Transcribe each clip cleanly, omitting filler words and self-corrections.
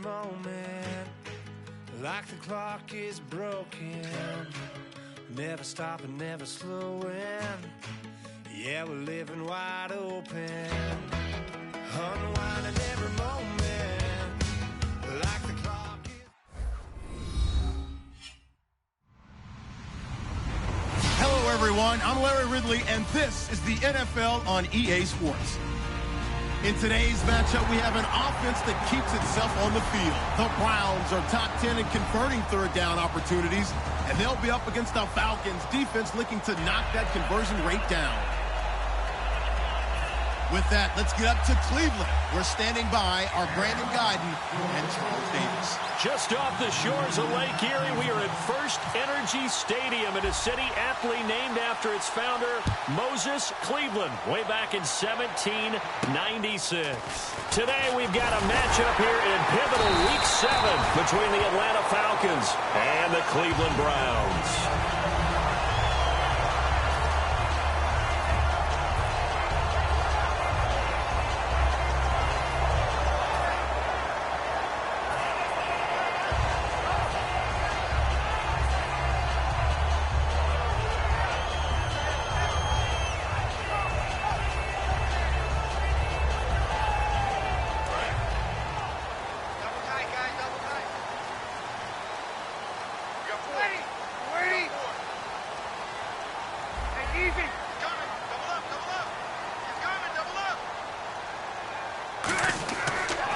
moment, like the clock is broken, never stopping, never slowing. Yeah, we're living wide open, unwinding every moment, like the clock is... Hello, everyone. I'm Larry Ridley, and this is the NFL on EA Sports. In today's matchup, we have an offense that keeps itself on the field. The Browns are top 10 in converting third down opportunities, and they'll be up against the Falcons' defense looking to knock that conversion rate down. With that, let's get up to Cleveland. We're standing by our Brandon Guyton and Charles Davis. Just off the shores of Lake Erie, we are at First Energy Stadium in a city aptly named after its founder, Moses Cleveland, way back in 1796. Today, we've got a matchup here in pivotal Week 7 between the Atlanta Falcons and the Cleveland Browns.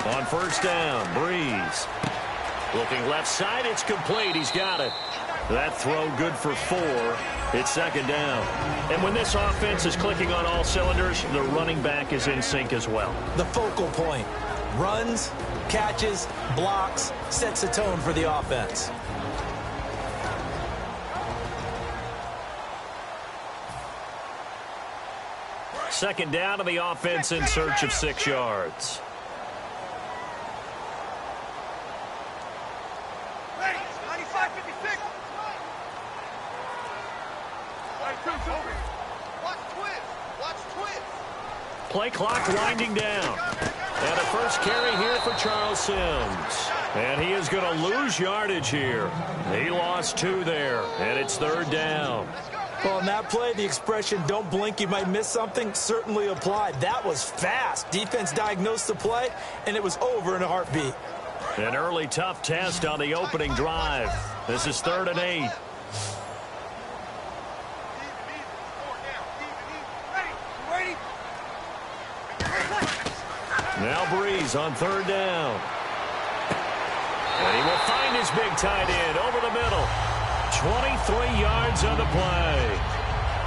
On first down, Breeze. Looking left side, it's complete. He's got it. That throw good for 4. It's second down. And when this offense is clicking on all cylinders, the running back is in sync as well. The focal point. Runs, catches, blocks, sets the tone for the offense. Second down to the offense in search of 6 yards. Play clock winding down. And a first carry here for Charles Sims. And he is going to lose yardage here. He lost 2 there, and it's third down. Well, on that play, the expression, don't blink, you might miss something, certainly applied. That was fast. Defense diagnosed the play, and it was over in a heartbeat. An early tough test on the opening drive. This is 3rd and 8. Now Breeze on third down. And he will find his big tight end over the middle. 23 yards on the play.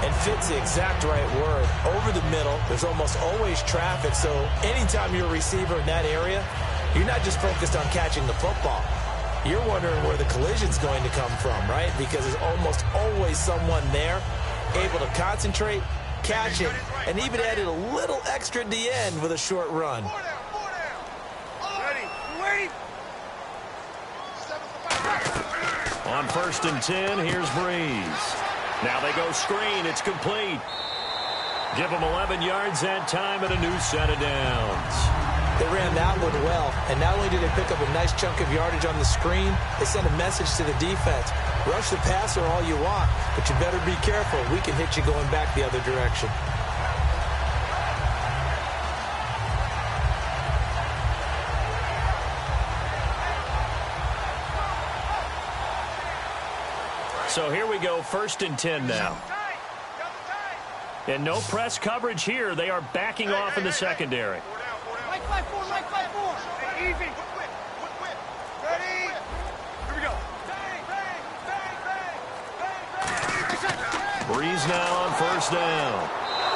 And fits the exact right word. Over the middle, there's almost always traffic, so anytime you're a receiver in that area, you're not just focused on catching the football. You're wondering where the collision's going to come from, right? Because there's almost always someone there able to concentrate, catch it, and even added a little extra at the end with a short run. On first and 10, here's Breeze. Now they go screen. It's complete. Give them 11 yards that time and a new set of downs. They ran that one well, and not only did they pick up a nice chunk of yardage on the screen, they sent a message to the defense. Rush the passer all you want, but you better be careful. We can hit you going back the other direction. So here we go, first and 10 now. And no press coverage here. They are backing off in the secondary. Mike 5-4, Mike 5-4. Easy. Ready? Here we go. Breeze now on first down.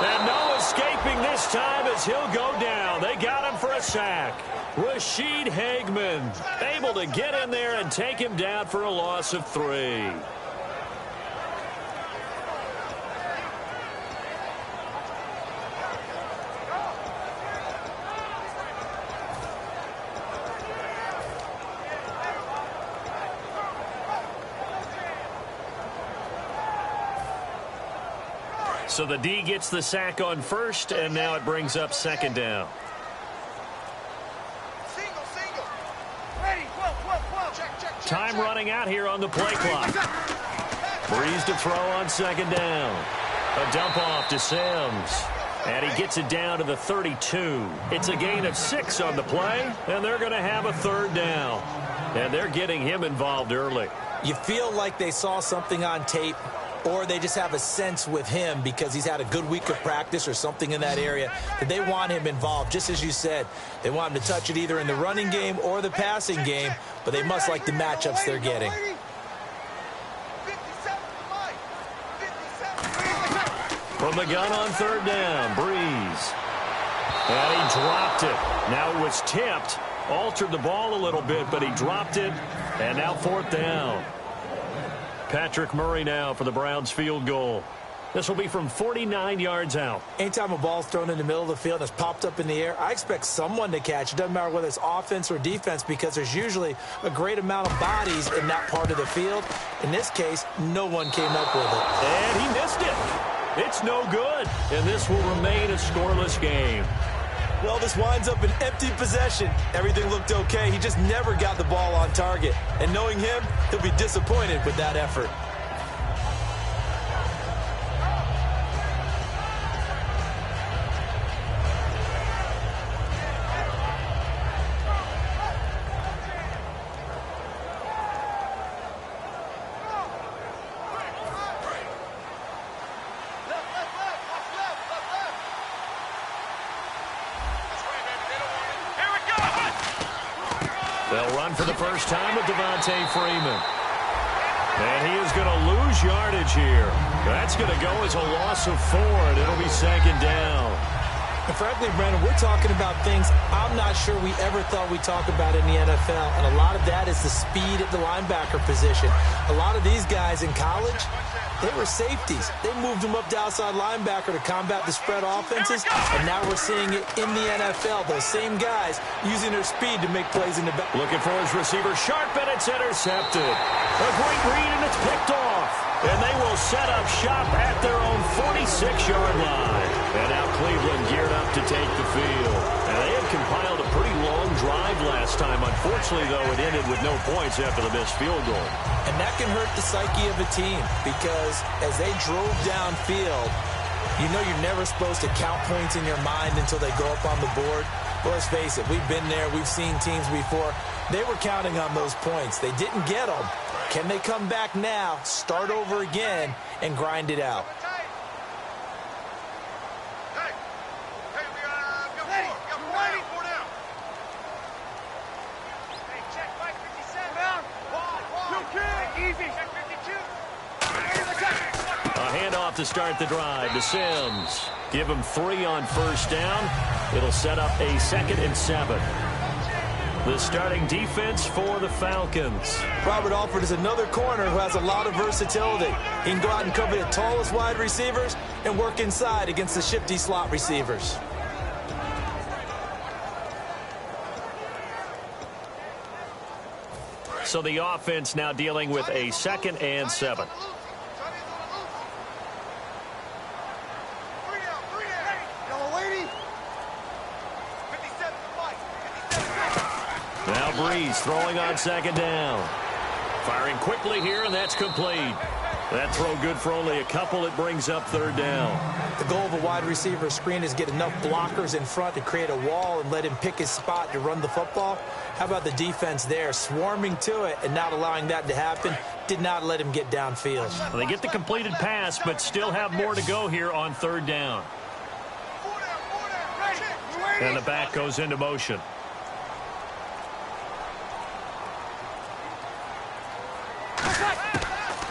And no escaping this time as he'll go down. They got him for a sack. Rashid Hageman able to get in there and take him down for a loss of 3. So the D gets the sack on first, and now it brings up second down. Single. Ready. Time running out here on the play clock. Breeze to throw on second down. A dump off to Sims. And he gets it down to the 32. It's a gain of 6 on the play, and they're going to have a third down. And they're getting him involved early. You feel like they saw something on tape, or they just have a sense with him because he's had a good week of practice or something in that area that they want him involved. Just as you said, they want him to touch it either in the running game or the passing game, but they must like the matchups they're getting. From the gun on third down, Breeze. And he dropped it. Now it was tipped, altered the ball a little bit, but he dropped it, and now fourth down. Patrick Murray now for the Browns field goal. This will be from 49 yards out. Anytime a ball's thrown in the middle of the field and it's popped up in the air, I expect someone to catch. It doesn't matter whether it's offense or defense because there's usually a great amount of bodies in that part of the field. In this case, no one came up with it. And he missed it. It's no good. And this will remain a scoreless game. Well, this winds up an empty possession. Everything looked okay. He just never got the ball on target. And knowing him, he'll be disappointed with that effort. They'll run for the first time with Devontae Freeman. And he is going to lose yardage here. That's going to go as a loss of 4, and it'll be second down. And frankly, Brandon, we're talking about things I'm not sure we ever thought we'd talk about in the NFL. And a lot of that is the speed at the linebacker position. A lot of these guys in college, they were safeties. They moved them up to outside linebacker to combat the spread offenses. And now we're seeing it in the NFL. Those same guys using their speed to make plays in the back. Looking for his receiver, sharp, and it's intercepted. A great read, and it's picked off. And they will set up shop at their own 46-yard line. And now Cleveland geared up to take the field. And they had compiled a pretty long drive last time. Unfortunately, though, it ended with no points after the missed field goal. And that can hurt the psyche of a team because as they drove downfield, you know you're never supposed to count points in your mind until they go up on the board. Well, let's face it, we've been there. We've seen teams before. They were counting on those points. They didn't get them. Can they come back now, start over again, and grind it out? A handoff to start the drive to Sims. Give him 3 on first down. It'll set up a 2nd and 7. The starting defense for the Falcons. Robert Alford is another corner who has a lot of versatility. He can go out and cover the tallest wide receivers and work inside against the shifty slot receivers. So the offense now dealing with a 2nd and 7. Now Breeze throwing on second down. Firing quickly here, and that's complete. That throw good for only a couple. It brings up third down. The goal of a wide receiver screen is get enough blockers in front to create a wall and let him pick his spot to run the football. How about the defense there, swarming to it and not allowing that to happen? Did not let him get downfield. Well, they get the completed pass, but still have more to go here on third down. And the back goes into motion.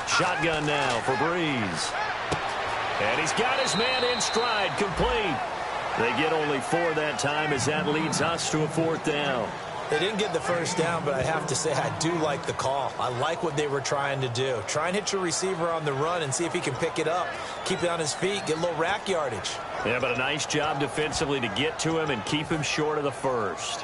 Shotgun now for Breeze. And he's got his man in stride, complete. They get only 4 that time as that leads us to a 4th down. They didn't get the first down, but I have to say I do like the call. I like what they were trying to do. Try and hit your receiver on the run and see if he can pick it up. Keep it on his feet, get a little rack yardage. Yeah, but a nice job defensively to get to him and keep him short of the first.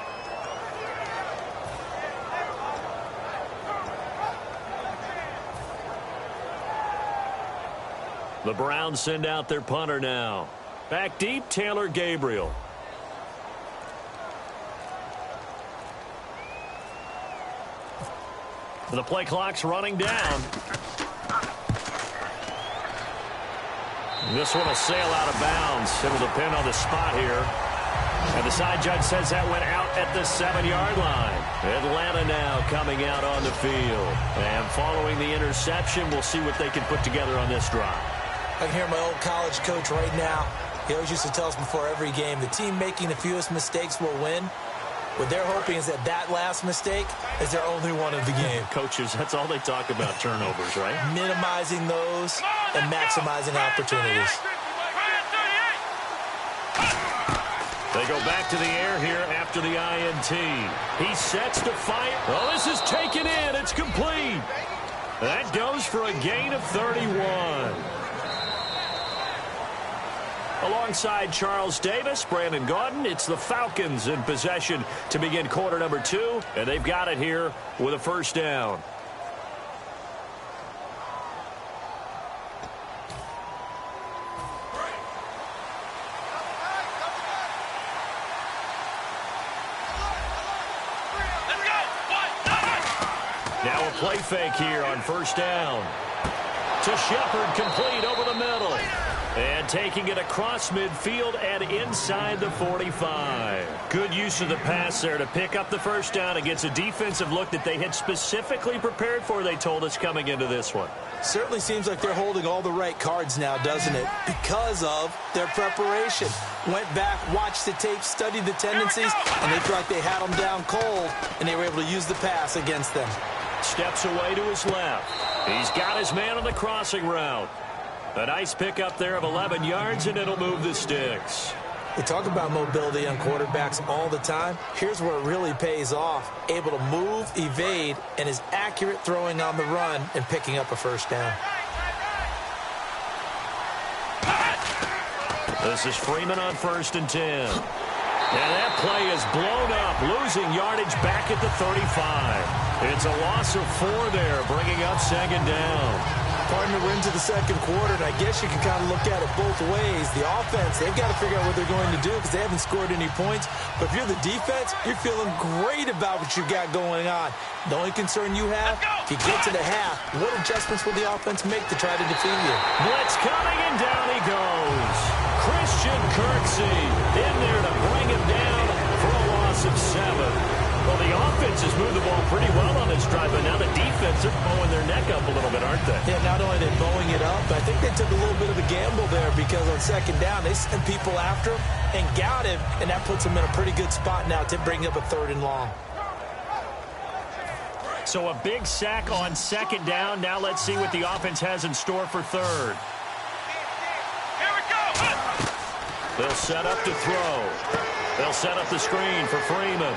The Browns send out their punter now. Back deep, Taylor Gabriel. The play clock's running down. This one will sail out of bounds. It'll depend on the spot here. And the side judge says that went out at the 7-yard line. Atlanta now coming out on the field. And following the interception, we'll see what they can put together on this drive. I can hear my old college coach right now. He always used to tell us before every game, the team making the fewest mistakes will win. What they're hoping is that that last mistake is their only one of the game. Coaches, that's all they talk about, turnovers, right? Minimizing those and maximizing opportunities. They go back to the air here after the INT. He sets to fire. Oh, this is taken in. It's complete. That goes for a gain of 31. Alongside Charles Davis, Brandon Gaudin, it's the Falcons in possession to begin quarter number 2, and they've got it here with a first down. Now a play fake here on first down. To Shepard, complete over the middle. And taking it across midfield and inside the 45. Good use of the pass there to pick up the first down against a defensive look that they had specifically prepared for, they told us, coming into this one. Certainly seems like they're holding all the right cards now, doesn't it? Because of their preparation. Went back, watched the tape, studied the tendencies, and they feel like they had them down cold, and they were able to use the pass against them. Steps away to his left. He's got his man on the crossing route. A nice pickup there of 11 yards, and it'll move the sticks. We talk about mobility on quarterbacks all the time. Here's where it really pays off. Able to move, evade, and is accurate throwing on the run and picking up a first down. This is Freeman on 1st and 10. And that play is blown up, losing yardage back at the 35. It's a loss of 4 there, bringing up 2nd down. Partner, we're into the second quarter, and I guess you can kind of look at it both ways. The offense, they've got to figure out what they're going to do because they haven't scored any points. But if you're the defense, you're feeling great about what you've got going on. The only concern you have, if you get to the half, what adjustments will the offense make to try to defeat you? Blitz coming, and down he goes. Christian Kirksey in there to bring him down for a loss of 7. Well, the offense has moved the ball pretty well on this drive, but now the defense are bowing their neck up a little bit, aren't they? Yeah, not only are they bowing it up, but I think they took a little bit of a gamble there because on 2nd down, they sent people after him and got him, and that puts them in a pretty good spot now to bring up a 3rd and long. So a big sack on 2nd down. Now let's see what the offense has in store for 3rd. Here we go. They'll set up to throw. They'll set up the screen for Freeman.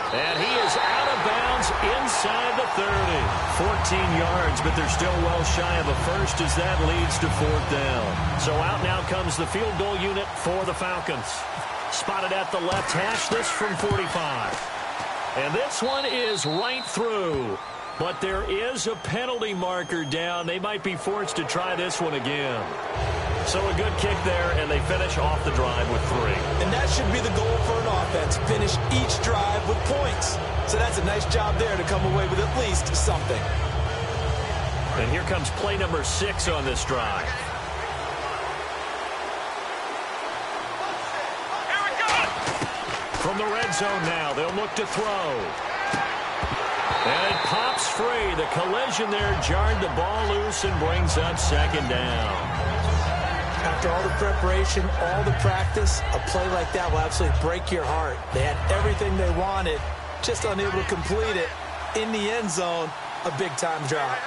And he is out of bounds inside the 30. 14 yards, but they're still well shy of a first as that leads to 4th down. So out now comes the field goal unit for the Falcons. Spotted at the left hash, this from 45. And this one is right through. But there is a penalty marker down. They might be forced to try this one again. So a good kick there, and they finish off the drive with 3. And that should be the goal for an offense, finish each drive with points. So that's a nice job there to come away with at least something. And here comes play number 6 on this drive. Here we go. From the red zone now, they'll look to throw. And it pops free. The collision there jarred the ball loose and brings up 2nd down. After all the preparation, all the practice, a play like that will absolutely break your heart. They had everything they wanted, just unable to complete it. In the end zone, a big-time drop.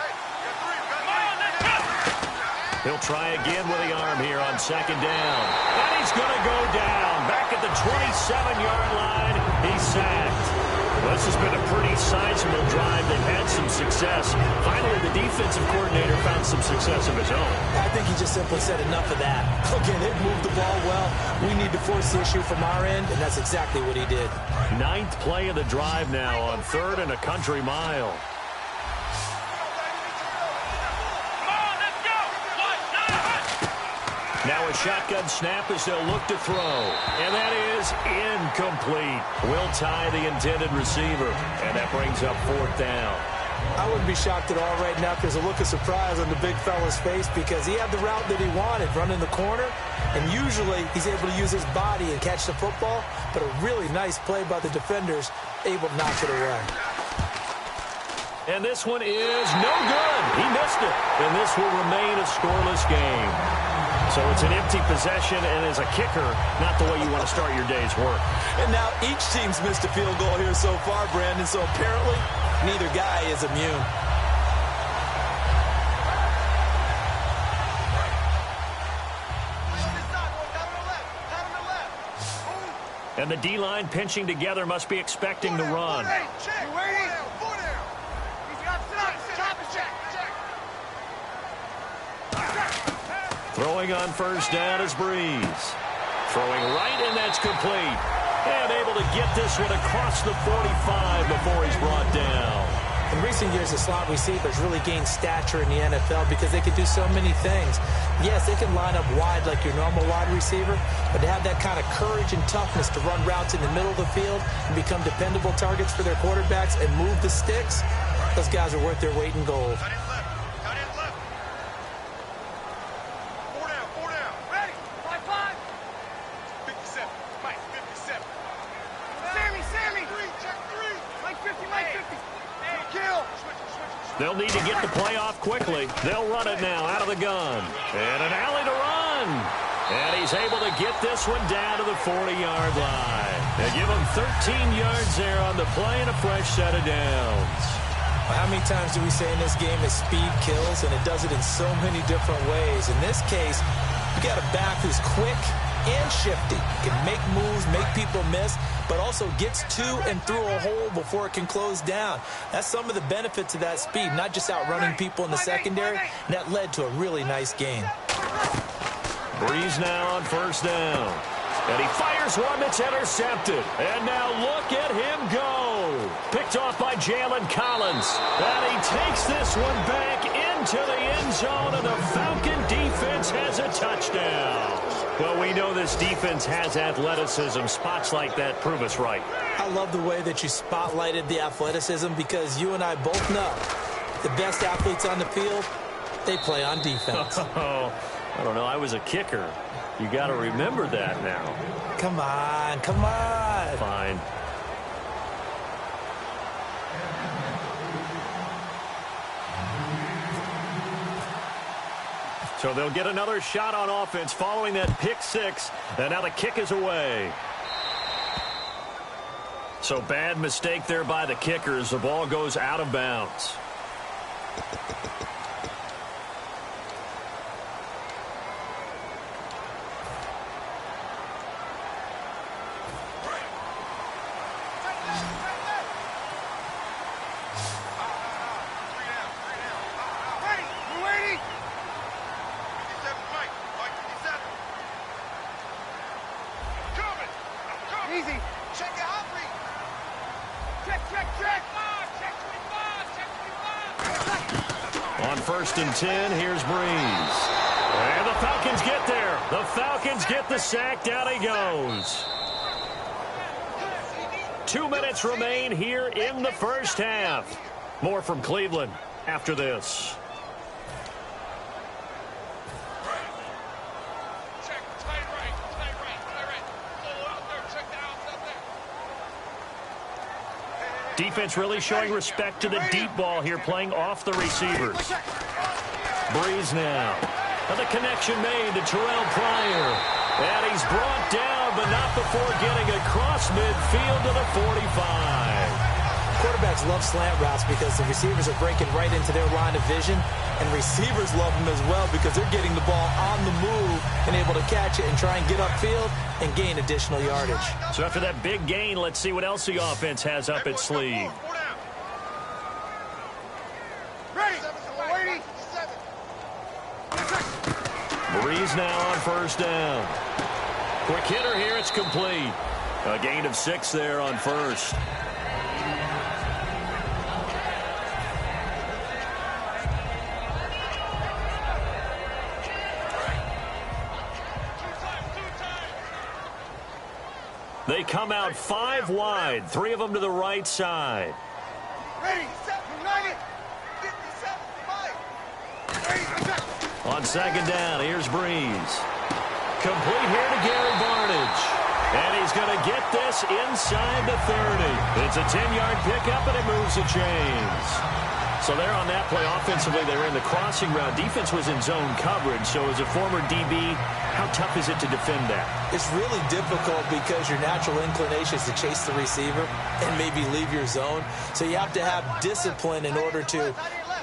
He'll try again with the arm here on 2nd down. And he's going to go down. Back at the 27-yard line, he's sacked. Well, this has been a pretty sizable drive. They've had some success. Finally, the defensive coordinator found some success of his own. I think he just simply said enough of that. Okay, they've moved the ball well. We need to force the issue from our end, and that's exactly what he did. 9th play of the drive now on 3rd and a country mile. Now a shotgun snap as they'll look to throw. And that is incomplete. Will tie the intended receiver. And that brings up 4th down. I wouldn't be shocked at all right now if there's a look of surprise on the big fella's face because he had the route that he wanted, running the corner, and usually he's able to use his body and catch the football, but a really nice play by the defenders, able to knock it away. And this one is no good. He missed it. And this will remain a scoreless game. So it's an empty possession, and as a kicker, not the way you want to start your day's work. And now each team's missed a field goal here so far, Brandon, so apparently neither guy is immune. And the D-line pinching together must be expecting the run. Throwing on first down is Breeze. Throwing right, and that's complete. And able to get this one across the 45 before he's brought down. In recent years, the slot receivers really gained stature in the NFL because they can do so many things. Yes, they can line up wide like your normal wide receiver, but to have that kind of courage and toughness to run routes in the middle of the field and become dependable targets for their quarterbacks and move the sticks, those guys are worth their weight in gold. They'll need to get the play off quickly. They'll run it now out of the gun. And an alley to run. And he's able to get this one down to the 40-yard line. They give him 13 yards there on the play and a fresh set of downs. How many times do we say in this game that speed kills, and it does it in so many different ways? In this case, you got a back who's quick and shifty, can make moves, make people miss, but also gets to and through a hole before it can close down. That's some of the benefits of that speed, not just outrunning people in the secondary, and that led to a really nice game. Breeze now on first down. And he fires one that's intercepted. And now look at him go. Picked off by Jalen Collins. And he takes this one back into the end zone, and the Falcon defense has a touchdown. Well, we know this defense has athleticism. Spots like that prove us right. I love the way that you spotlighted the athleticism because you and I both know the best athletes on the field, they play on defense. Oh, I don't know. I was a kicker. You got to remember that now. Come on, come on. Fine. So they'll get another shot on offense following that pick six. And now the kick is away. So bad mistake there by the kickers. The ball goes out of bounds. First and 10, here's Breeze. And the Falcons get there. The Falcons get the sack. Down he goes. 2 minutes remain here in the first half. More from Cleveland after this. Defense really showing respect to the deep ball here, playing off the receivers. Breeze now. And the connection made to Terrell Pryor. And he's brought down, but not before getting across midfield to the 45. Quarterbacks love slant routes because the receivers are breaking right into their line of vision, and receivers love them as well because they're getting the ball on the move and able to catch it and try and get upfield and gain additional yardage. So after that big gain, let's see what else the offense has up its sleeve. Breeze now on first down. Quick hitter here, it's complete. A gain of 6 there on first. They come out 5 wide, 3 of them to the right side. Ready, set, united. On second down, here's Breeze. Complete here to Gary Barnage. And he's going to get this inside the 30. It's a 10-yard pickup, and it moves the chains. So there on that play, offensively, they were in the crossing route. Defense was in zone coverage. So as a former DB, how tough is it to defend that? It's really difficult because your natural inclination is to chase the receiver and maybe leave your zone. So you have to have discipline in order to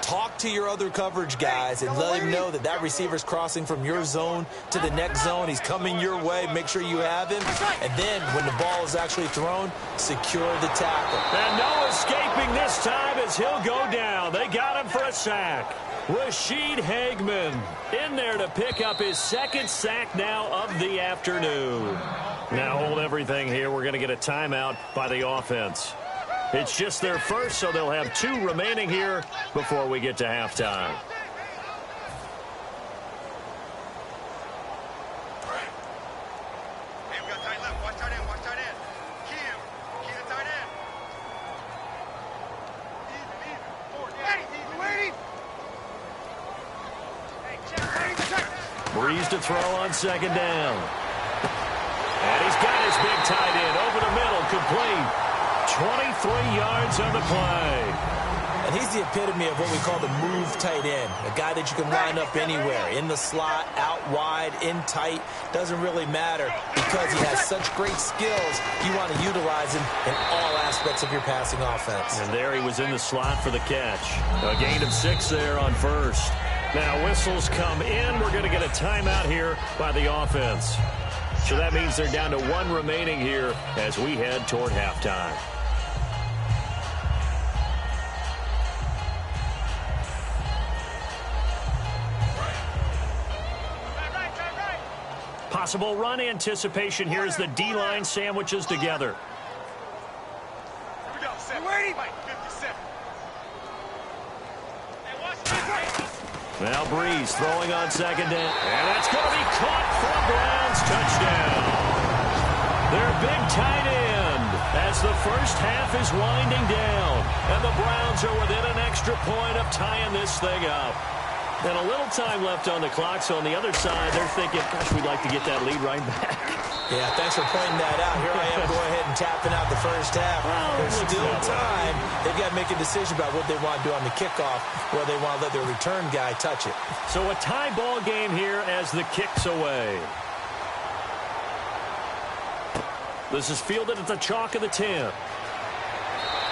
talk to your other coverage guys and let him know that that receiver's crossing from your zone to the next zone. He's coming your way. Make sure you have him. And then when the ball is actually thrown, secure the tackle. And no escaping this time as he'll go down. They got him for a sack. Rashid Hagman in there to pick up his second sack now of the afternoon. Now hold everything here. We're going to get a timeout by the offense. It's just their first, so they'll have 2 remaining here before we get to halftime. Hey, we got tight left. Watch tight end. Watch tight end. Key him. Key the tight end. Easy. Forward. Easy. Waiting. Hey, check. Breeze to throw on second down. And he's got his big tight end over the middle, complete. 23 yards on the play. And he's the epitome of what we call the move tight end. A guy that you can line up anywhere. In the slot, out wide, in tight. Doesn't really matter because he has such great skills. You want to utilize him in all aspects of your passing offense. And there he was in the slot for the catch. A gain of 6 there on first. Now whistles come in. We're going to get a timeout here by the offense. So that means they're down to 1 remaining here as we head toward halftime. Possible run anticipation here as the D-line sandwiches together. Here we go. 7. Waiting. 57. Now Breeze throwing on second down. And that's going to be caught for a Browns touchdown. Their big tight end as the first half is winding down. And the Browns are within an extra point of tying this thing up. And a little time left on the clock, so on the other side, they're thinking, gosh, we'd like to get that lead right back. Yeah, thanks for pointing that out. Here I am going ahead and tapping out the first half. There's still time. They've got to make a decision about what they want to do on the kickoff, where they want to let their return guy touch it. So a tie ball game here as the kick's away. This is fielded at the chalk of the 10.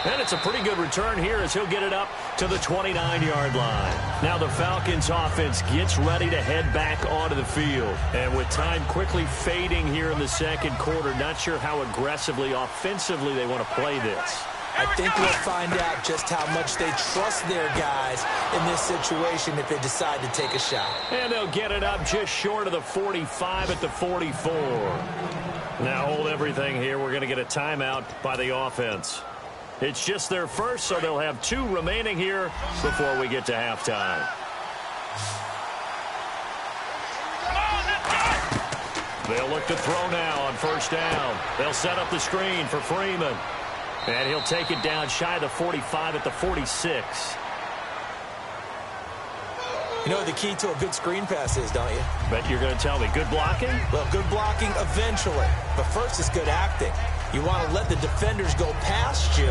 And it's a pretty good return here as he'll get it up to the 29-yard line. Now the Falcons offense gets ready to head back onto the field. And with time quickly fading here in the second quarter, not sure how aggressively, offensively they want to play this. I think we'll find out just how much they trust their guys in this situation if they decide to take a shot. And they'll get it up just short of the 45 at the 44. Now hold everything here. We're going to get a timeout by the offense. It's just their first, so they'll have 2 remaining here before we get to halftime. They'll look to throw now on first down. They'll set up the screen for Freeman. And he'll take it down shy of the 45 at the 46. You know what the key to a good screen pass is, don't you? Bet you're going to tell me. Good blocking? Well, good blocking eventually. But first is good acting. You want to let the defenders go past you,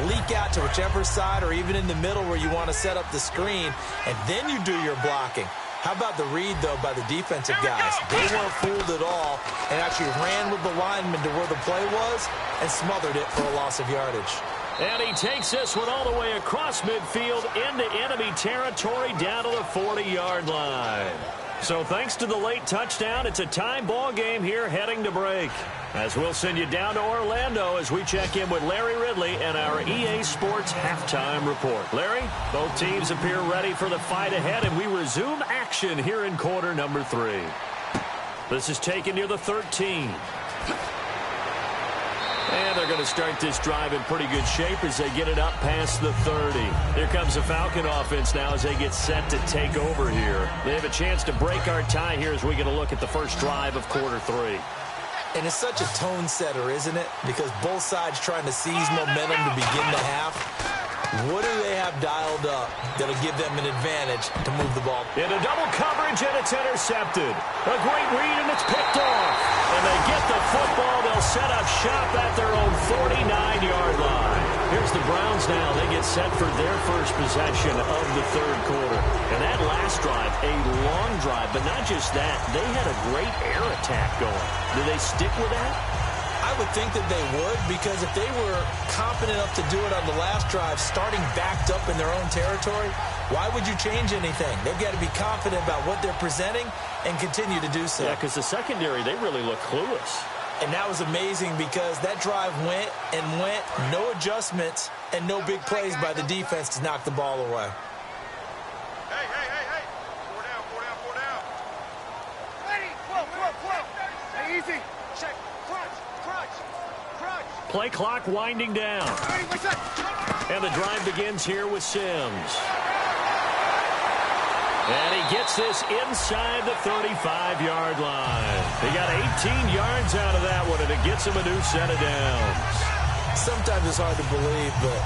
leak out to whichever side or even in the middle where you want to set up the screen, and then you do your blocking. How about the read, though, by the defensive guys? They weren't fooled at all and actually ran with the lineman to where the play was and smothered it for a loss of yardage. And he takes this one all the way across midfield into enemy territory down to the 40-yard line. So thanks to the late touchdown, it's a time ball game here heading to break. As we'll send you down to Orlando as we check in with Larry Ridley and our EA Sports halftime report. Larry, both teams appear ready for the fight ahead, and we resume action here in quarter number 3. This is taken near the 13. And they're going to start this drive in pretty good shape as they get it up past the 30. Here comes the Falcon offense now as they get set to take over here. They have a chance to break our tie here as we get a look at the first drive of quarter 3. And it's such a tone setter, isn't it? Because both sides trying to seize momentum to begin the half. What do they have dialed up that'll give them an advantage to move the ball? Into double coverage, and it's intercepted. A great read, and it's picked off. And they get the football. They'll set up shop at their own 49-yard line. Here's the Browns now. They get set for their first possession of the third quarter. And that last drive, a long drive, but not just that. They had a great air attack going. Do they stick with that? I would think that they would, because if they were confident enough to do it on the last drive, starting backed up in their own territory, why would you change anything? They've got to be confident about what they're presenting and continue to do so. Yeah, because the secondary, they really look clueless. And that was amazing because that drive went and went, no adjustments, and no big plays by the defense to knock the ball away. Hey. 4 down. Ready, flow. Hey, easy. Check. Crunch. Play clock winding down. And the drive begins here with Sims. And he gets this inside the 35-yard line. He got 18 yards out of that one, and it gets him a new set of downs. Sometimes it's hard to believe, but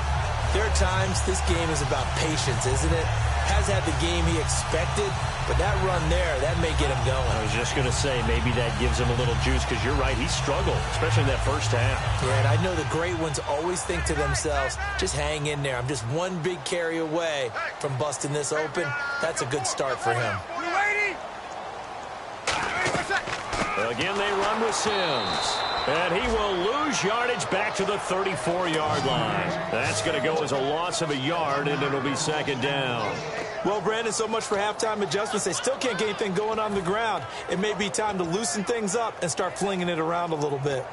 there are times this game is about patience, isn't it? Has had the game he expected, but that run there, that may get him going. I was just going to say, maybe that gives him a little juice, because you're right, he struggled, especially in that first half. Yeah, and I know the great ones always think to themselves, just hang in there. I'm just one big carry away from busting this open. That's a good start for him. Again, they run with Sims. And he will lose yardage back to the 34-yard line. That's going to go as a loss of a yard, and it'll be second down. Well, Brandon, so much for halftime adjustments. They still can't get anything going on the ground. It may be time to loosen things up and start flinging it around a little bit.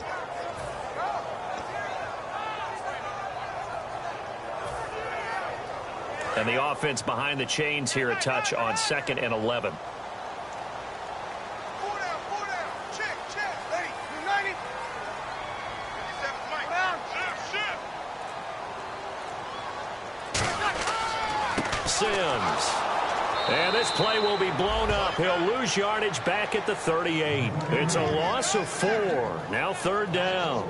And the offense behind the chains here, a touch on 2nd and 11. Sims. And this play will be blown up. He'll lose yardage back at the 38. It's a loss of 4. Now 3rd down.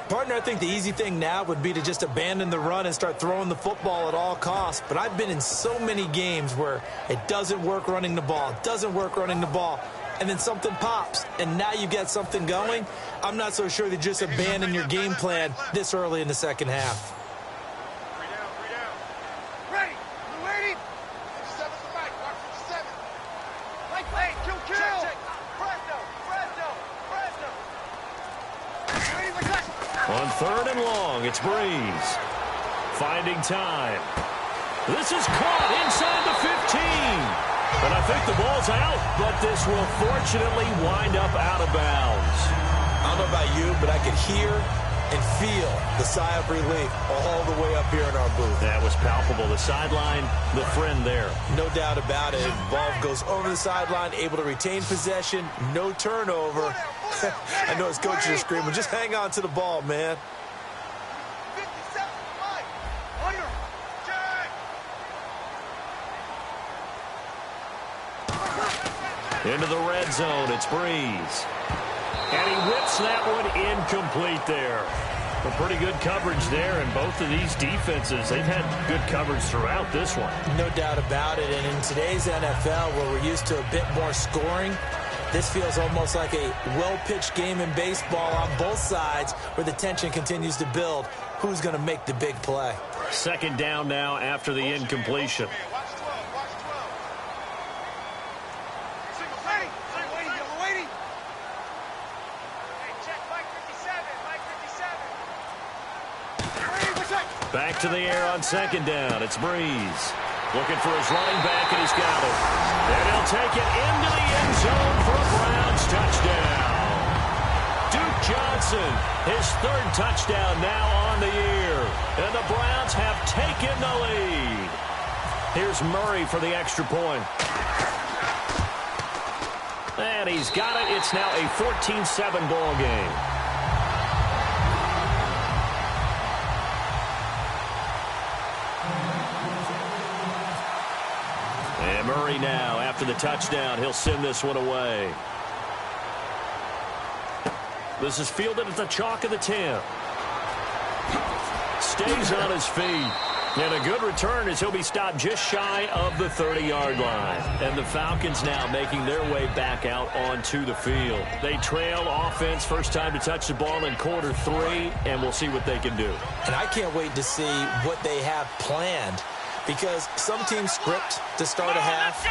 Partner, I think the easy thing now would be to just abandon the run and start throwing the football at all costs. But I've been in so many games where it doesn't work running the ball, and then something pops, and now you get something going. I'm not so sure that just abandon your game plan this early in the second half. On 3rd and long, it's Breeze. Finding time. This is caught inside the 15. And I think the ball's out, but this will fortunately wind up out of bounds. I don't know about you, but I could hear and feel the sigh of relief all the way up here in our booth. That was palpable. The sideline, the friend there. No doubt about it. Ball goes over the sideline, able to retain possession, no turnover. I know his coaches are screaming, just hang on to the ball, man. Into the red zone, it's Breeze. And he whips that one incomplete there. But pretty good coverage there, and both of these defenses, they've had good coverage throughout this one. No doubt about it, and in today's NFL, where we're used to a bit more scoring, this feels almost like a well-pitched game in baseball on both sides where the tension continues to build. Who's going to make the big play? 2nd down now after the incompletion. Back to the air on 2nd down. It's Breeze. Looking for his running back, and he's got it. And he'll take it into the end zone for a Browns touchdown. Duke Johnson, his 3rd touchdown now on the year. And the Browns have taken the lead. Here's Murray for the extra point. And he's got it. It's now a 14-7 ball game. And Murray now, after the touchdown, he'll send this one away. This is fielded at the chalk of the 10. Stays on his feet. And a good return as he'll be stopped just shy of the 30-yard line. And the Falcons now making their way back out onto the field. They trail offense, first time to touch the ball in quarter 3, and we'll see what they can do. And I can't wait to see what they have planned, because some teams script to start a half.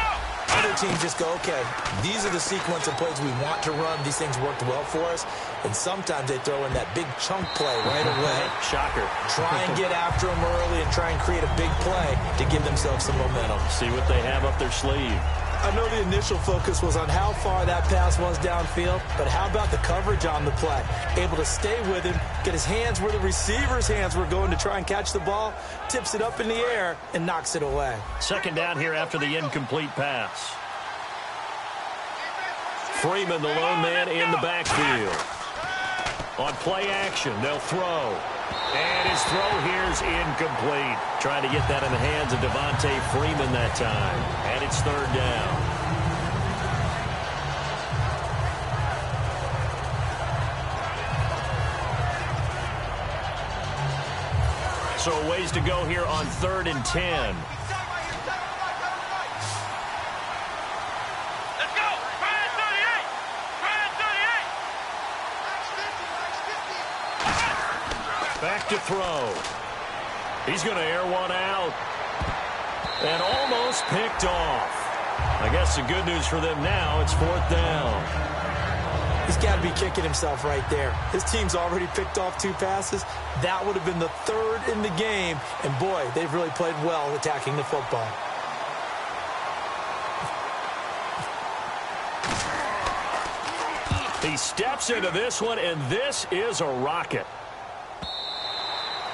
Other teams just go, okay, these are the sequence of plays we want to run. These things worked well for us. And sometimes they throw in that big chunk play right away. Shocker. Try and get after them early and try and create a big play to give themselves some momentum. See what they have up their sleeve. I know the initial focus was on how far that pass was downfield, but how about the coverage on the play? Able to stay with him, get his hands where the receiver's hands were going to try and catch the ball, tips it up in the air, and knocks it away. Second down here after the incomplete pass. Freeman, the lone man in the backfield. On play action, they'll throw. And his throw here's incomplete. Trying to get that in the hands of Devontae Freeman that time. And it's third down. So a ways to go here on 3rd and 10. Back to throw. He's going to air one out. And almost picked off. I guess the good news for them now, it's 4th down. He's got to be kicking himself right there. His team's already picked off 2 passes. That would have been the 3rd in the game. And, boy, they've really played well attacking the football. He steps into this one, and this is a rocket.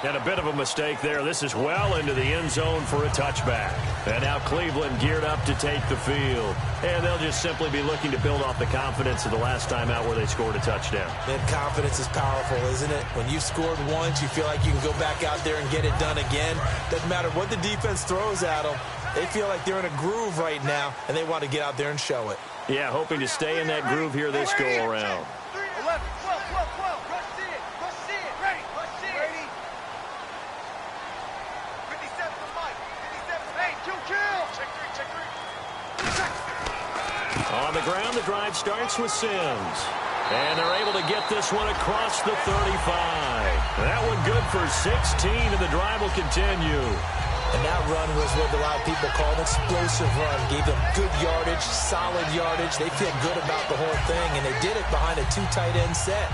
And a bit of a mistake there. This is well into the end zone for a touchback. And now Cleveland geared up to take the field. And they'll just simply be looking to build off the confidence of the last time out where they scored a touchdown. And confidence is powerful, isn't it? When you've scored once, you feel like you can go back out there and get it done again. Doesn't matter what the defense throws at them. They feel like they're in a groove right now, and they want to get out there and show it. Yeah, hoping to stay in that groove here this go-around. On the ground, the drive starts with Sims. And they're able to get this one across the 35. That one good for 16, and the drive will continue. And that run was what a lot of people call an explosive run. Gave them good yardage, solid yardage. They feel good about the whole thing, and they did it behind a 2 tight end set.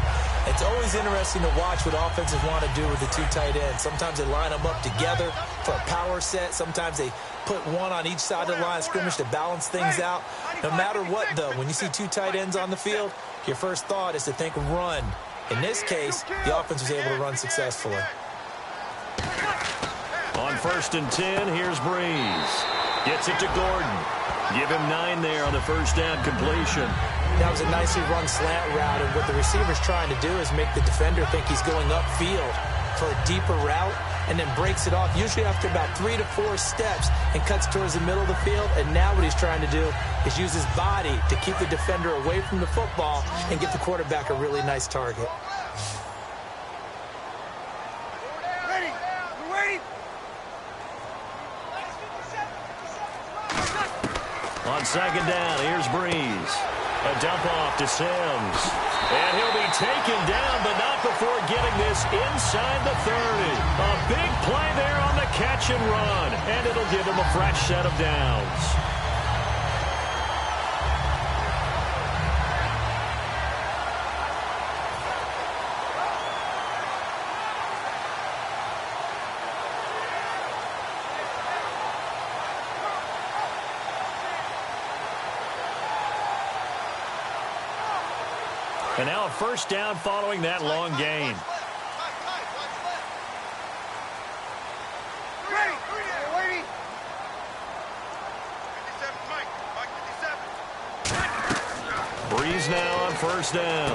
It's always interesting to watch what offenses want to do with the 2 tight ends. Sometimes they line them up together for a power set. Sometimes they put one on each side of the line of scrimmage to balance things out. No matter what, though, when you see 2 tight ends on the field, your first thought is to think run. In this case, the offense was able to run successfully. On 1st and 10, here's Breeze. Gets it to Gordon. Give him 9 there on the first down completion. That was a nicely run slant route, and what the receiver's trying to do is make the defender think he's going upfield for a deeper route, and then breaks it off, usually after about 3 to 4 steps, and cuts towards the middle of the field. And now what he's trying to do is use his body to keep the defender away from the football and get the quarterback a really nice target. On 2nd down, here's Breeze. A dump off to Sims. And he'll be taken down, but not before getting this inside the 30. A big play there on the catch and run. And it'll give him a fresh set of downs. And now a first down following that long gain. Breeze now on first down.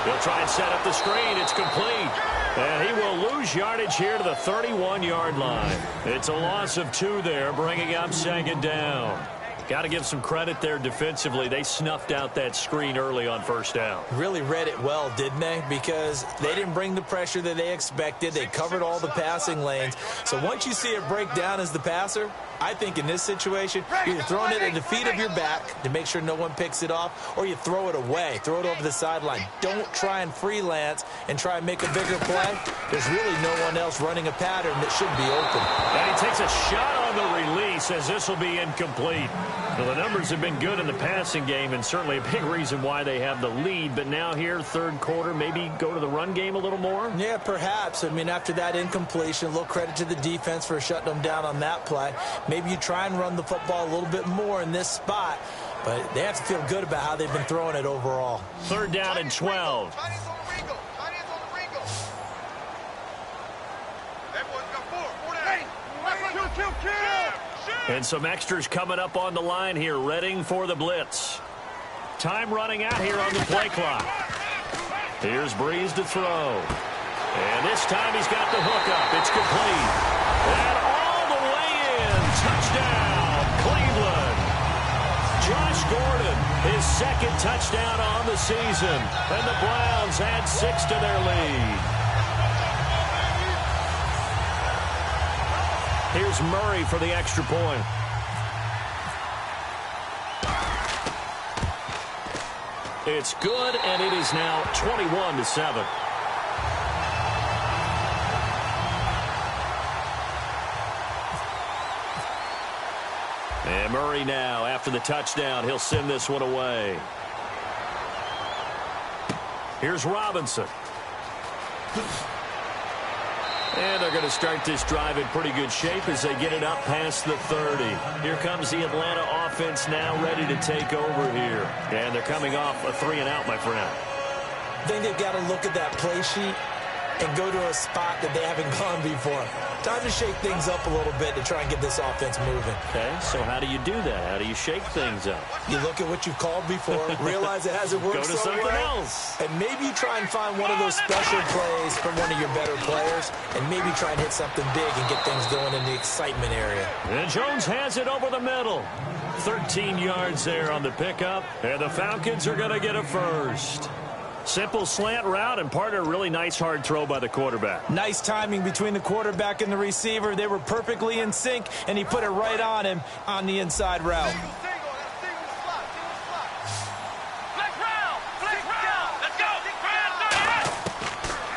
He'll try and set up the screen. It's complete. And he will lose yardage here to the 31-yard line. It's a loss of 2 there, bringing up 2nd down. Got to give some credit there defensively. They snuffed out that screen early on first down. Really read it well, didn't they? Because they didn't bring the pressure that they expected. They covered all the passing lanes. So once you see it break down as the passer, I think in this situation, you're either throwing it at the feet of your back to make sure no one picks it off, or you throw it away, throw it over the sideline. Don't try and freelance and try and make a bigger play. There's really no one else running a pattern that should be open. And he takes a shot on the release as this will be incomplete. Well, the numbers have been good in the passing game and certainly a big reason why they have the lead. But now here, third quarter, maybe go to the run game a little more? Yeah, perhaps. I mean, after that incompletion, a little credit to the defense for shutting them down on that play. Maybe you try and run the football a little bit more in this spot, but they have to feel good about how they've been throwing it overall. Third down and 12. And some extras coming up on the line here, readying for the blitz. Time running out here on the play clock. Here's Breeze to throw. And this time he's got the hook up. It's complete. And all the way in. Touchdown, Cleveland. Josh Gordon, his second touchdown on the season. And the Browns add 6 to their lead. Here's Murray for the extra point. It's good, and it is now 21-7. And Murray now, after the touchdown, he'll send this one away. Here's Robinson. And they're going to start this drive in pretty good shape as they get it up past the 30. Here comes the Atlanta offense now ready to take over here. And they're coming off a 3-and-out, my friend. I think they've got to look at that play sheet and go to a spot that they haven't gone before. Time to shake things up a little bit to try and get this offense moving. Okay, so how do you do that? How do you shake things up? You look at what you've called before, realize it hasn't worked so well. Go to something else. And maybe you try and find one of those special plays from one of your better players, and maybe try and hit something big and get things going in the excitement area. And Jones has it over the middle. 13 yards there on the pickup, and the Falcons are going to get a first. Simple slant route, and partner, really nice hard throw by the quarterback. Nice timing between the quarterback and the receiver. They were perfectly in sync, and he put it right on him on the inside route.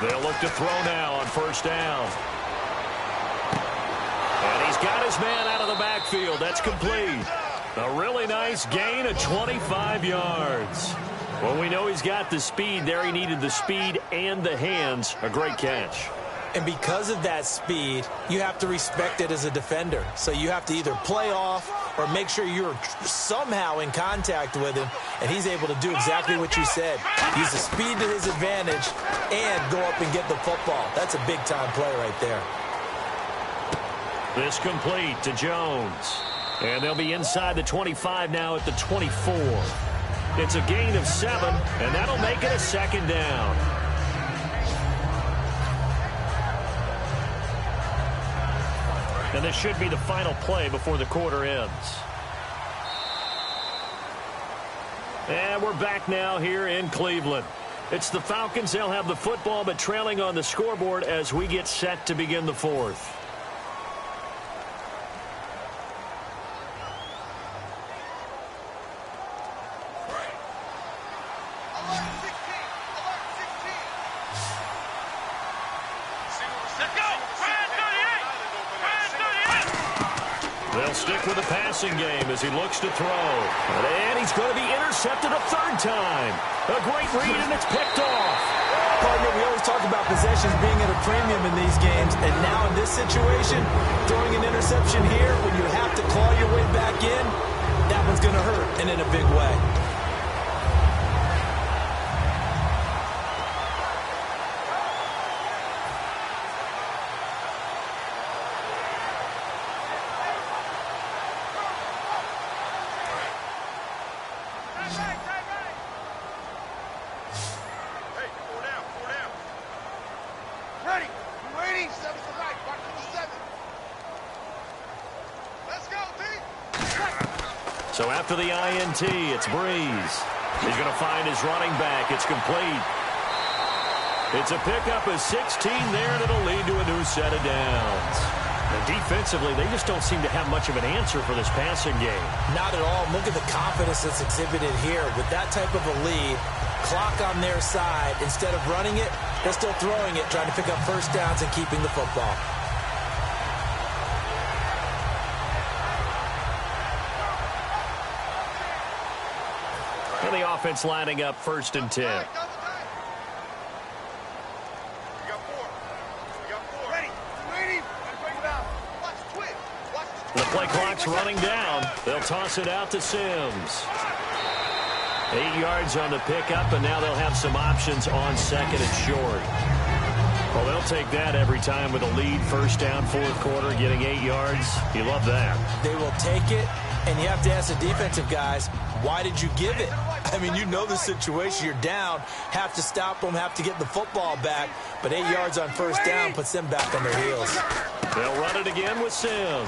They'll look to throw now on first down. And he's got his man out of the backfield. That's complete. A really nice gain of 25 yards. Well, we know he's got the speed there. He needed the speed and the hands. A great catch. And because of that speed, you have to respect it as a defender. So you have to either play off or make sure you're somehow in contact with him, and he's able to do exactly what you said. Use the speed to his advantage and go up and get the football. That's a big-time play right there. This complete to Jones. And they'll be inside the 25 now at the 24. It's a gain of 7, and that'll make it a second down. And this should be the final play before the quarter ends. And we're back now here in Cleveland. It's the Falcons. They'll have the football, but trailing on the scoreboard as we get set to begin the fourth. They'll stick with the passing game as he looks to throw. And he's going to be intercepted a third time. A great read, and it's picked off. Partner, we always talk about possessions being at a premium in these games, and now in this situation, throwing an interception here when you have to claw your way back in, that one's going to hurt, and in a big way. So after the INT, it's Breeze. He's going to find his running back. It's complete. It's a pickup of 16 there, and it'll lead to a new set of downs. And defensively, they just don't seem to have much of an answer for this passing game. Not at all. Look at the confidence that's exhibited here. With that type of a lead, clock on their side, instead of running it, they're still throwing it, trying to pick up first downs and keeping the football. And the offense lining up 1st and 10. The play clock's running down. They'll toss it out to Sims. 8 yards on the pickup, and now they'll have some options on 2nd and short. Well, they'll take that every time with a lead, 1st down, 4th quarter, getting 8 yards. You love that. They will take it, and you have to ask the defensive guys, why did you give it? I mean, you know the situation. You're down, have to stop them, have to get the football back, but 8 yards on 1st down puts them back on their heels. They'll run it again with Sims.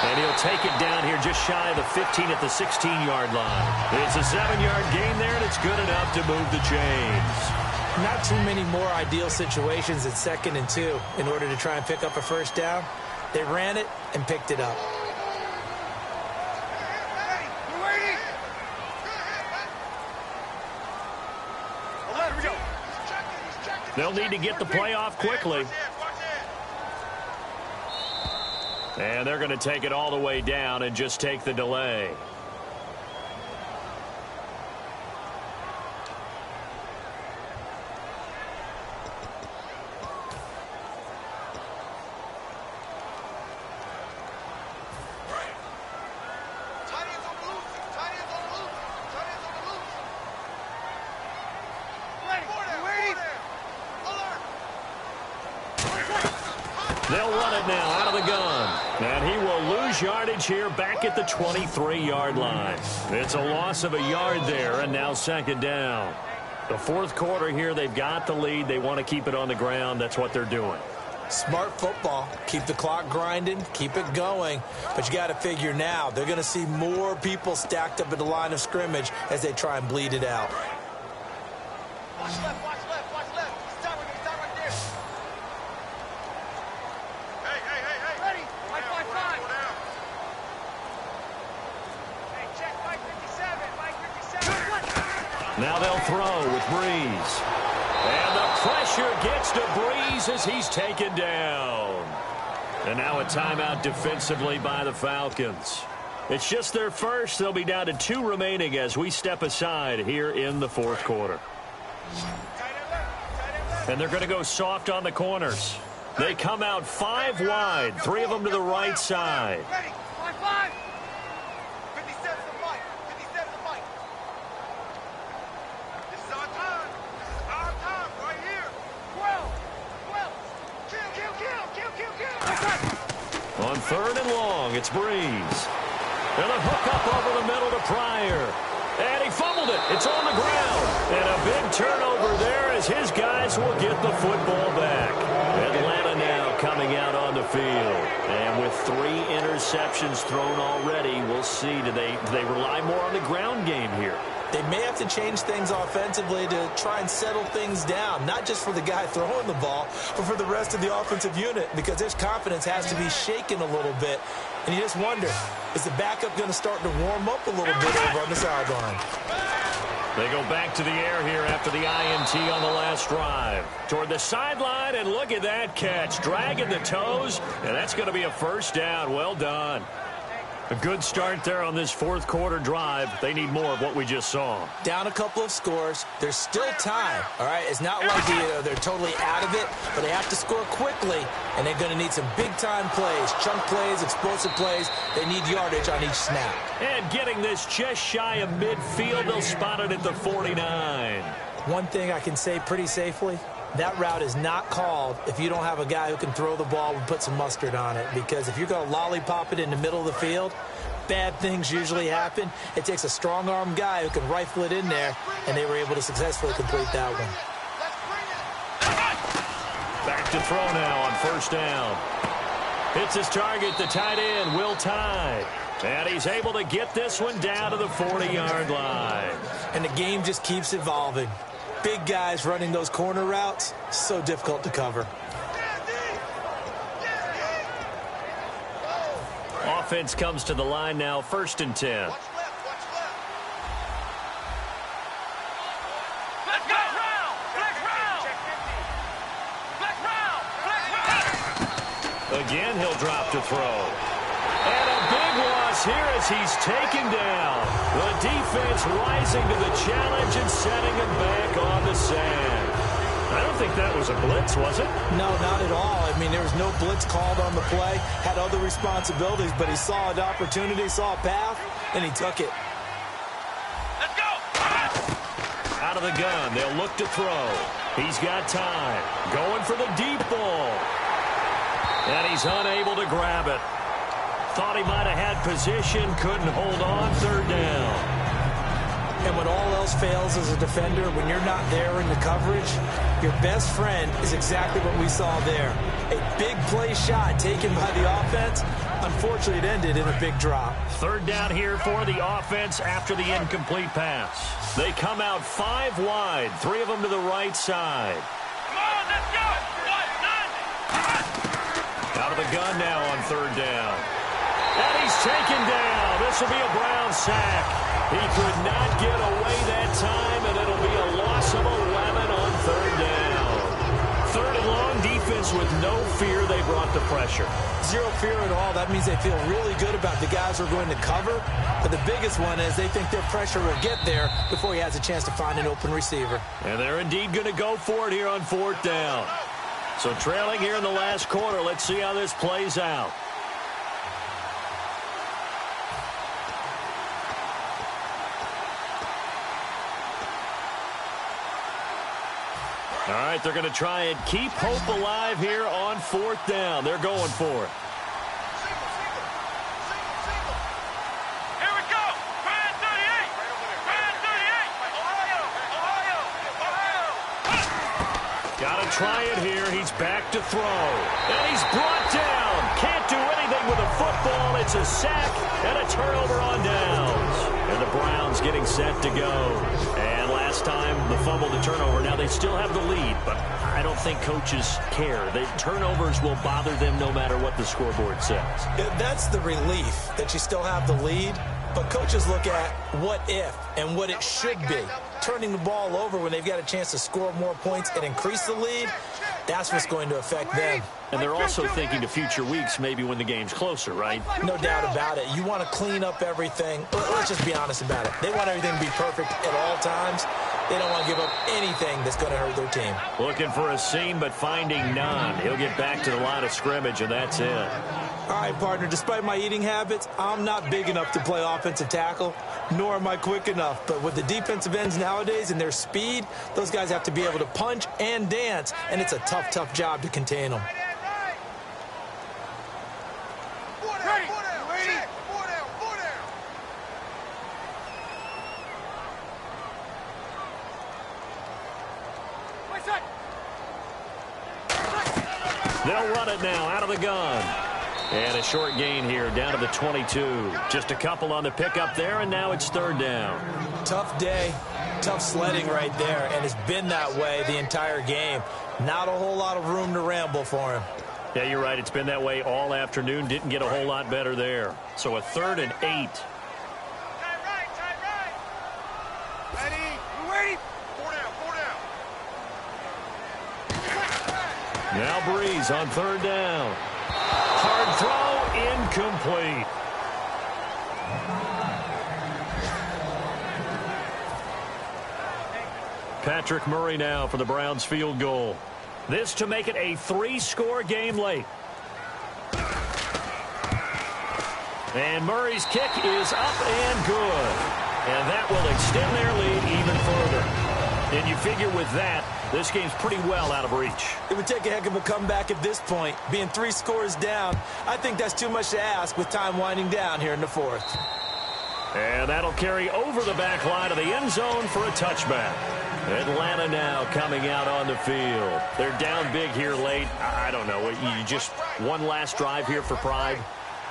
And he'll take it down here just shy of the 15 at the 16-yard line. It's a 7-yard gain there, and it's good enough to move the chains. Not too many more ideal situations at 2nd and 2 in order to try and pick up a 1st down. They ran it and picked it up. They'll need to get the play off quickly. And they're going to take it all the way down and just take the delay. They'll run it now out of the gun. And he will lose yardage here back at the 23-yard line. It's a loss of a yard there, and now 2nd down. The 4th quarter here, they've got the lead. They want to keep it on the ground. That's what they're doing. Smart football. Keep the clock grinding. Keep it going. But you got to figure now, they're going to see more people stacked up at the line of scrimmage as they try and bleed it out. Watch left, watch left, watch left. Stop right there. Hey. Ready? 5-5-5. Hey, check 557. Now they'll throw with Breeze. And the pressure gets to Breeze as he's taken down. And now a timeout defensively by the Falcons. It's just their first. They'll be down to 2 remaining as we step aside here in the 4th quarter. And they're going to go soft on the corners. They come out 5 wide, 3 of them to the right side. Ready? 5-5. 57 to Mike. 57 to Mike. This is our time. This is our time right here. 12. Kill. On 3rd and long, it's Breeze. And a hook up over the middle to Pryor. And he fumbled it. It's on the ground. And a big turnover there as his guys will get the football back. Atlanta now coming out on the field. And with 3 interceptions thrown already, we'll see. Do they rely more on the ground game here? They may have to change things offensively to try and settle things down, not just for the guy throwing the ball, but for the rest of the offensive unit, because their confidence has to be shaken a little bit. And you just wonder, is the backup going to start to warm up a little bit over on the sideline? They go back to the air here after the INT on the last drive. Toward the sideline, and look at that catch. Dragging the toes, and that's going to be a 1st down. Well done. A good start there on this 4th quarter drive. They need more of what we just saw. Down a couple of scores. There's still time, all right? It's not like they're totally out of it, but they have to score quickly, and they're going to need some big-time plays, chunk plays, explosive plays. They need yardage on each snap. And getting this just shy of midfield, they'll spot it at the 49. One thing I can say pretty safely, that route is not called if you don't have a guy who can throw the ball and put some mustard on it. Because if you're going to lollipop it in the middle of the field, bad things usually happen. It takes a strong-arm guy who can rifle it in there, and they were able to successfully complete that one. Back to throw now on 1st down. Hits his target, the tight end, Will Tye. And he's able to get this one down to the 40-yard line. And the game just keeps evolving. Big guys running those corner routes, so difficult to cover. Offense comes to the line now, 1st and 10. Again, he'll drop to throw. And a big loss here as he's taken down. The defense rising to the challenge and setting him back on the sand. I don't think that was a blitz, was it? No, not at all. I mean, there was no blitz called on the play. Had other responsibilities, but he saw an opportunity, saw a path, and he took it. Let's go! Out of the gun, they'll look to throw. He's got time. Going for the deep ball. And he's unable to grab it. Thought he might have had position, couldn't hold on, 3rd down. And when all else fails as a defender, when you're not there in the coverage, your best friend is exactly what we saw there. A big play shot taken by the offense. Unfortunately, it ended in a big drop. 3rd down here for the offense after the incomplete pass. They come out 5 wide, 3 of them to the right side. Come on, let's go! Out of the gun now on 3rd down. And he's taken down. This will be a Brown sack. He could not get away that time, and it'll be a loss of 11 on 3rd down. 3rd and long, defense with no fear. They brought the pressure. Zero fear at all. That means they feel really good about the guys who are going to cover. But the biggest one is they think their pressure will get there before he has a chance to find an open receiver. And they're indeed going to go for it here on 4th down. So trailing here in the last quarter. Let's see how this plays out. All right, they're going to try and keep hope alive here on 4th down. They're going for it. Here we go! Brand 38! Brand 38! Ohio! Got to try it here. He's back to throw. And he's brought down. Can't do anything with a football. It's a sack and a turnover on downs. And the Browns getting set to go. And last time, the fumble to turnover. Now they still have the lead, but I don't think coaches care. The turnovers will bother them no matter what the scoreboard says. That's the relief that you still have the lead. But coaches look at what if and what it should be. Turning the ball over when they've got a chance to score more points and increase the lead, that's what's going to affect them. And they're also thinking to future weeks, maybe when the game's closer, right? No doubt about it. You want to clean up everything. Let's just be honest about it. They want everything to be perfect at all times. They don't want to give up anything that's going to hurt their team. Looking for a seam, but finding none. He'll get back to the line of scrimmage, and that's it. All right, partner, despite my eating habits, I'm not big enough to play offensive tackle, nor am I quick enough. But with the defensive ends nowadays and their speed, those guys have to be able to punch and dance, and it's a tough, tough job to contain them. They'll run it now out of the gun. And a short gain here down to the 22. Just a couple on the pickup there, and now it's 3rd down. Tough day, tough sledding right there, and it's been that way the entire game. Not a whole lot of room to ramble for him. Yeah, you're right. It's been that way all afternoon. Didn't get a whole lot better there. So a 3rd and 8. Tight right. Ready? We're waiting. 4 down. Now Breeze on 3rd down. Hard throw, incomplete. Patrick Murray now for the Browns field goal. This to make it a 3-score game late. And Murray's kick is up and good. And that will extend their lead even further. And you figure with that, this game's pretty well out of reach. It would take a heck of a comeback at this point. Being 3 scores down, I think that's too much to ask with time winding down here in the 4th. And that'll carry over the back line of the end zone for a touchback. Atlanta now coming out on the field. They're down big here late. I don't know. You just one last drive here for pride?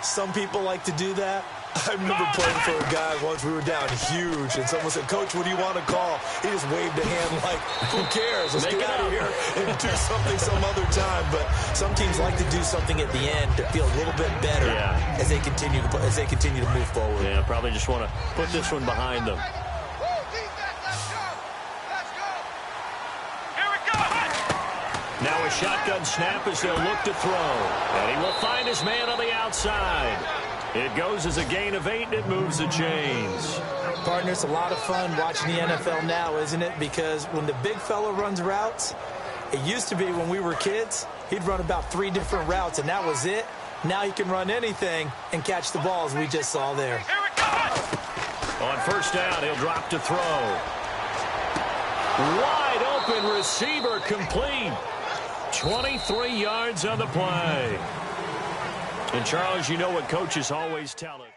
Some people like to do that. I remember playing for a guy once. We were down huge, and someone said, "Coach, what do you want to call?" He just waved a hand like, "Who cares? Let's get out of here and do something some other time." But some teams like to do something at the end to feel a little bit better as they continue to move forward. Yeah, probably just want to put this one behind them. Now a shotgun snap as they'll look to throw. And he will find his man on the outside. It goes as a gain of 8, and it moves the chains. Partner, it's a lot of fun watching the NFL now, isn't it? Because when the big fella runs routes, it used to be when we were kids, he'd run about 3 different routes, and that was it. Now he can run anything and catch the ball, as we just saw there. On first down, he'll drop to throw. Wide open receiver complete. 23 yards on the play. And, Charles, you know what coaches always tell us.